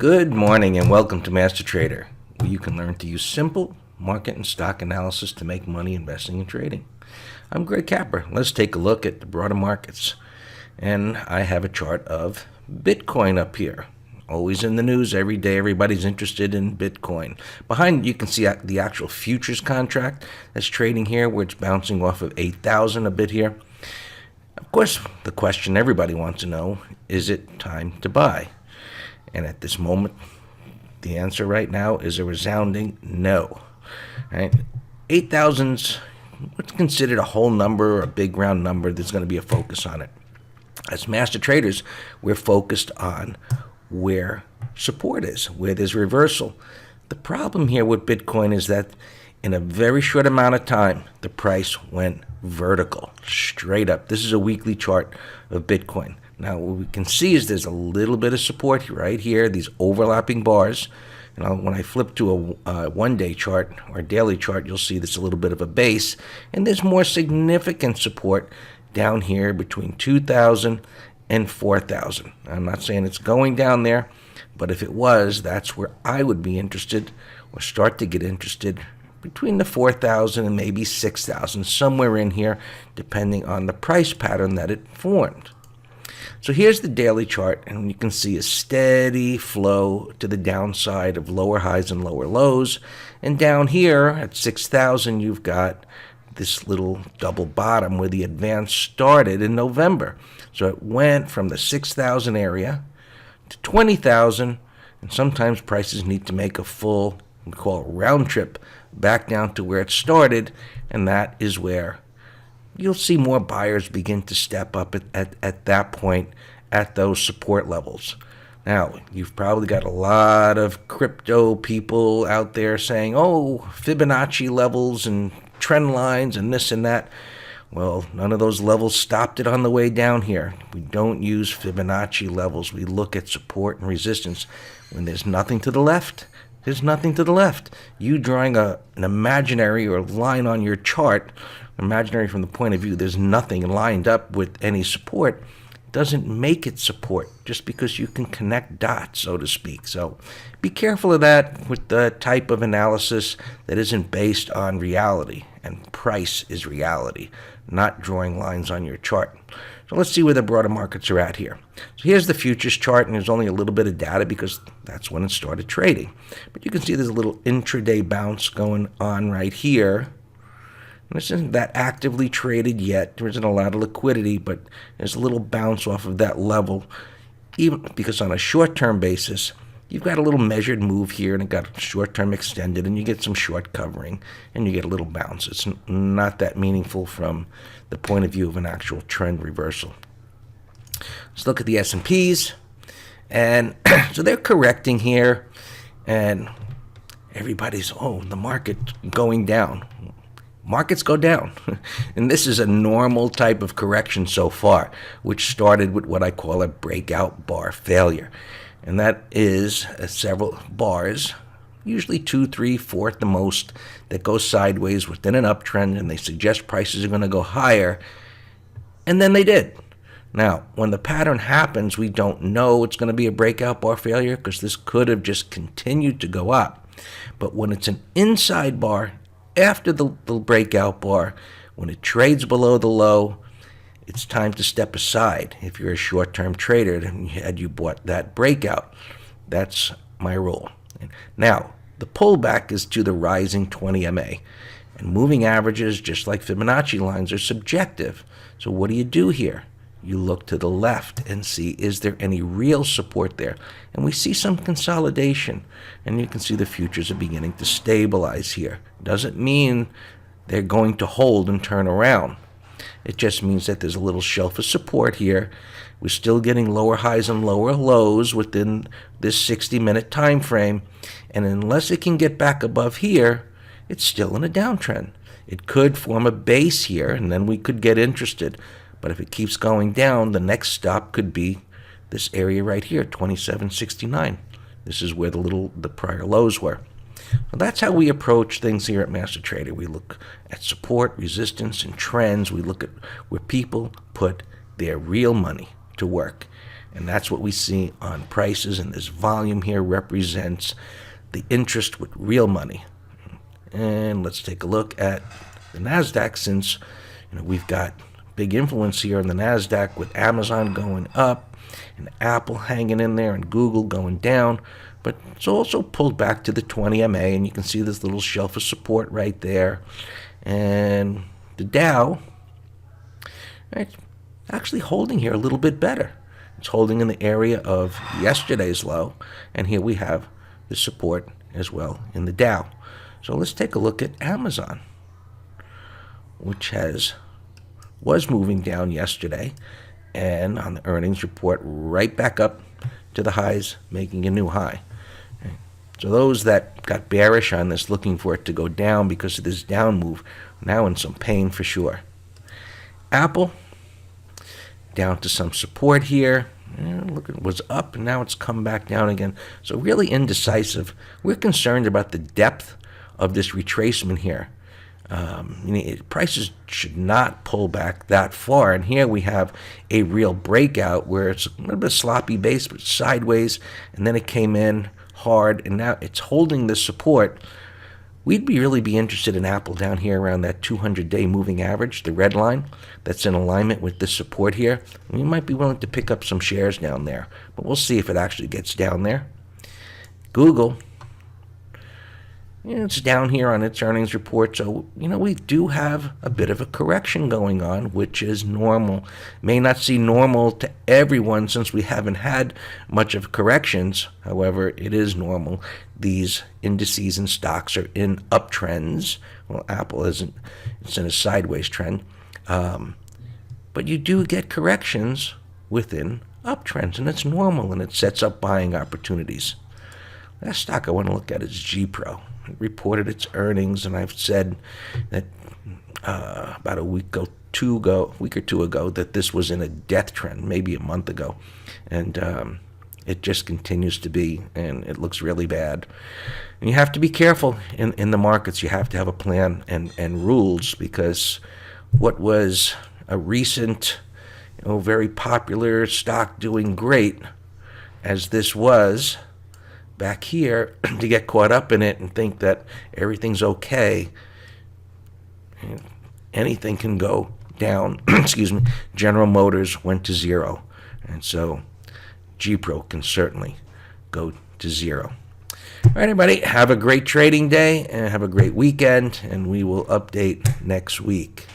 Good morning and welcome to MasterTrader, where you can learn to use simple market and stock analysis to make money investing and trading. I'm Greg Capper. Let's take a look at the broader markets. And I have a chart of Bitcoin up here. Always in the news every day. Everybody's interested in Bitcoin. Behind you can see the actual futures contract that's trading here, where it's bouncing off of 8,000 a bit here. Of course, the question everybody wants to know, is it time to buy? And at this moment, the answer right now is a resounding no. Right? 8,000's what's considered a whole number or a big round number. There's going to be a focus on it. As master traders, we're focused on where support is, where there's reversal. The problem here with Bitcoin is that in a very short amount of time, the price went vertical, straight up. This is a weekly chart of Bitcoin. Now, what we can see is there's a little bit of support right here, these overlapping bars. When I flip to a one-day chart or daily chart, you'll see there's a little bit of a base, and there's more significant support down here between 2,000 and 4,000. I'm not saying it's going down there, but if it was, that's where I would be interested or start to get interested, between the 4,000 and maybe 6,000, somewhere in here, depending on the price pattern that it formed. So here's the daily chart, and you can see a steady flow to the downside of lower highs and lower lows. And down here at 6,000, you've got this little double bottom where the advance started in November. So it went from the 6,000 area to 20,000, and sometimes prices need to make a full, we call it round trip, back down to where it started, and that is where you'll see more buyers begin to step up at that point at those support levels. Now, you've probably got a lot of crypto people out there saying, oh, Fibonacci levels and trend lines and this and that. Well, none of those levels stopped it on the way down here. We don't use Fibonacci levels. We look at support and resistance. When there's nothing to the left, there's nothing to the left. You drawing an imaginary or line on your chart, imaginary from the point of view there's nothing lined up with any support, doesn't make it support just because you can connect dots, so to speak. So be careful of that with the type of analysis that isn't based on reality, and price is reality, not drawing lines on your chart. So let's see where the broader markets are at here. So here's the futures chart, and there's only a little bit of data because that's when it started trading. But you can see there's a little intraday bounce going on right here. And this isn't that actively traded yet. There isn't a lot of liquidity, but there's a little bounce off of that level, even because on a short-term basis, you've got a little measured move here, and it got short-term extended, and you get some short covering, and you get a little bounce. It's not that meaningful from the point of view of an actual trend reversal. Let's look at the S&Ps, and so they're correcting here, and everybody's, the market going down. Markets go down, and this is a normal type of correction so far, which started with what I call a breakout bar failure. And that is several bars, usually 2, 3, 4 at the most, that go sideways within an uptrend, and they suggest prices are going to go higher, and then they did. Now, when the pattern happens, we don't know it's going to be a breakout bar failure because this could have just continued to go up. But when it's an inside bar, after the breakout bar, when it trades below the low, it's time to step aside. If you're a short-term trader and you bought that breakout, that's my rule. Now, the pullback is to the rising 20 MA. And moving averages, just like Fibonacci lines, are subjective. So what do you do here? You look to the left and see, is there any real support there? And we see some consolidation, and you can see the futures are beginning to stabilize here. Doesn't mean they're going to hold and turn around. It just means that there's a little shelf of support here. We're still getting lower highs and lower lows within this 60-minute time frame, and unless it can get back above here, it's still in a downtrend. It could form a base here, and then we could get interested. But if it keeps going down, the next stop could be this area right here, 2769. This is where the prior lows were. So that's how we approach things here at MasterTrader. We look at support, resistance, and trends. We look at where people put their real money to work. And that's what we see on prices, and this volume here represents the interest with real money. And let's take a look at the NASDAQ, since we've got big influence here on the NASDAQ with Amazon going up and Apple hanging in there and Google going down. But it's also pulled back to the 20 MA, and you can see this little shelf of support right there. And the Dow, right, actually holding here a little bit better. It's holding in the area of yesterday's low, and here we have the support as well in the Dow. So let's take a look at Amazon, which was moving down yesterday, and on the earnings report, right back up to the highs, making a new high. So those that got bearish on this, looking for it to go down because of this down move, now in some pain for sure. Apple, down to some support here. Look, it was up, and now it's come back down again. So really indecisive. We're concerned about the depth of this retracement here. Prices should not pull back that far, and here we have a real breakout where it's a little bit sloppy base, but sideways, and then it came in hard, and now it's holding the support. We'd really be interested in Apple down here around that 200-day moving average, the red line, that's in alignment with this support here. We might be willing to pick up some shares down there, but we'll see if it actually gets down there. Google, it's down here on its earnings report, so we do have a bit of a correction going on, which is normal. May not seem normal to everyone since we haven't had much of corrections. However, it is normal. These indices and stocks are in uptrends. Well, Apple isn't; it's in a sideways trend. But you do get corrections within uptrends, and it's normal, and it sets up buying opportunities. Last stock I want to look at is GPro. It reported its earnings, and I've said that about a week or two ago, that this was in a death trend, maybe a month ago, and it just continues to be, and it looks really bad. And you have to be careful in the markets. You have to have a plan and rules, because what was a recent, very popular stock doing great, as this was back here, to get caught up in it and think that everything's okay, anything can go down. Excuse me. General Motors went to zero, and so GPro can certainly go to zero. All right, everybody, have a great trading day and have a great weekend, and we will update next week.